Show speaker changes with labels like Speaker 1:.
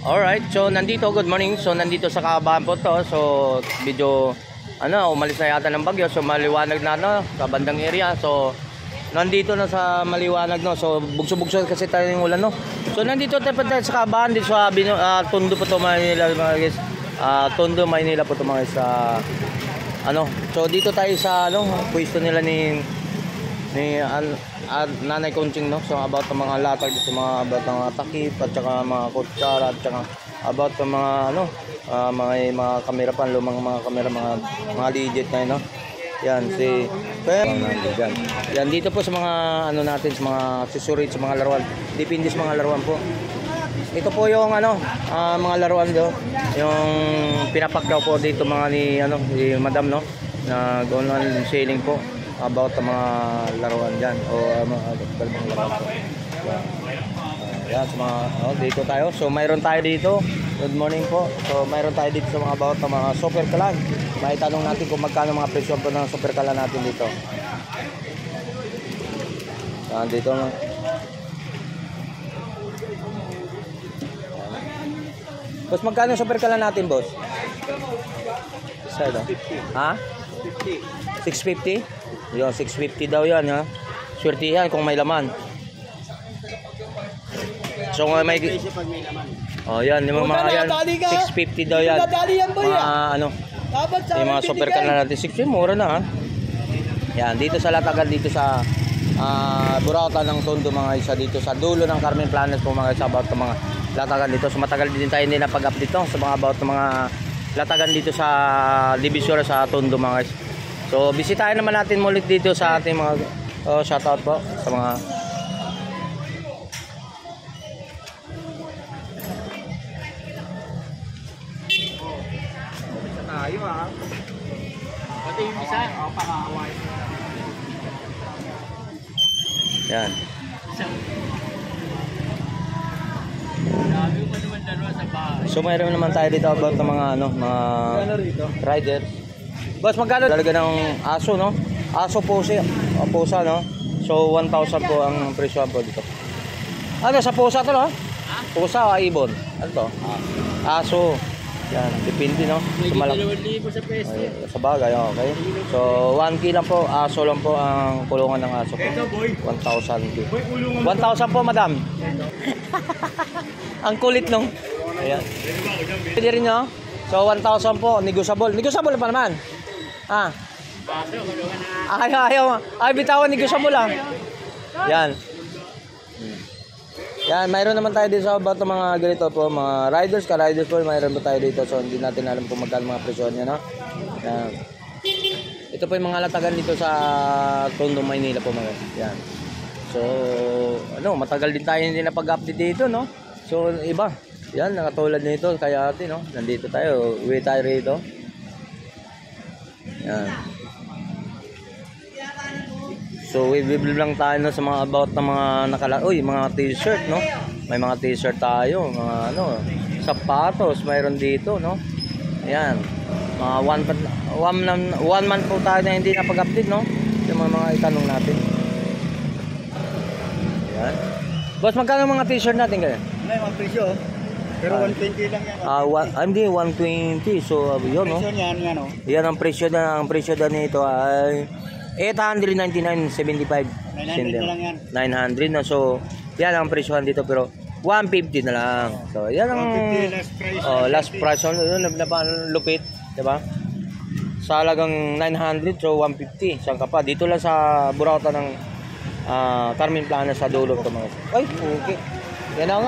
Speaker 1: Alright, so nandito, good morning. So nandito sa Kabahan po to. So medyo umalis na yata ng bagyo. So maliwanag na sa bandang area. So nandito na sa maliwanag no. So bugso-bugso kasi tayo ng ulan no. So nandito tayo sa Kabahan dito sa Tondo po to Maynila mga guys. Tondo Maynila po to mga guys. So dito tayo sa pwesto nila ni Nanay Conching no. So about the mga latag dito, mga about mga takip at saka mga kutsara at saka about the mga mga kamera pan, lumang mga kamera, mga legit na no. Yan si yan dito po sa mga natin, sa mga accessories, sa mga laruan. Depende sa mga laruan po. Ito po yung mga laruan do. Yung pinapakdaw po dito mga ni Madam no. Na online selling po about the mga laruan dyan o mga laruan po. Yan sa mga dito tayo. So mayroon tayo dito. Good morning po. So mayroon tayo dito sa mga about the mga super kalan. May tanong natin kung magkano mga presyo po ng super kalan natin dito. Dito no. Boss, magkano super kalan natin, boss? Side, ha? 650? Yung 650 daw yan, ha? Swerte yan kung may laman. So kung may yan, yung mga yan 650 daw yan. Mga yung mga super kalan natin 650, mura na, ha? Yan, dito sa Latagan, dito sa Burautan ng Tondo mga isa, dito sa dulo ng Carmen Planet po mga isa, about mga Latagan dito. So matagal din tayo hindi napag-up dito sa mga about mga Latagan dito sa Divisoria sa Tondo mga isa. So bisitahin naman natin ulit dito sa ating mga shoutout po sa mga tayo ha. Pati yung isa pakaway. Yan. So mayroon naman tayo dito about ng mga mga riders. Boss, magkano talaga ng aso no? Aso po siya, pusa no? So 1,000 po ang presyo po dito. Sa pusa to no? Pusa o ibon? Ano to? Aso. Yan, depende no. So, 2,000 sa peso. Sa bagay, okay. So 1K lang po, aso lang po ang kulungan ng aso po. 1,000. 1,000 po, madam. Ang kulit nung. Ayan. Pwede rin nyo. So 1,000 po, negotiable. Negotiable pa naman. Ayaw. Ay, bitawan, negotiable lang. Yan. Yan, mayroon naman tayo dito sa about ng mga ganito po, mga riders, ka-riders po, mayroon po tayo dito. So hindi natin alam kung magkano mga presyo niya, no? Yan. Ito po yung mga latagan dito sa Tondo, Maynila po mga. Yan. So, matagal din tayo hindi napag-update dito, no? So, iba. Yan, nakatulad nito, kaya atin, no? Nandito tayo, uwi tayo rito. Yan. So, i-bibili lang tayo no, sa mga about ng mga mga t-shirt, no? May mga t-shirt tayo, mga sapatos, mayroon dito, no? Ayan. Mga one month po tayo na hindi napag-update, no? Yung mga itanong natin. Ayan. Boss, magkano mga t-shirt natin ganyan?
Speaker 2: May mga presyo. Pero 120 lang yan.
Speaker 1: Hindi, 120. So, yun, no? Yan ang presyo na. Ang presyo na nito ay 899.75.
Speaker 2: 900 na lang yan.
Speaker 1: 900 na. So, yan ang presyohan dito. Pero, 150 na lang. So, yan ang last price. Lupit. Diba? Sa halagang 900. So, 150. Saan ka pa? Dito lang sa Burautan ng Carmen Planet sa dulo. Ay, okay. Yan ang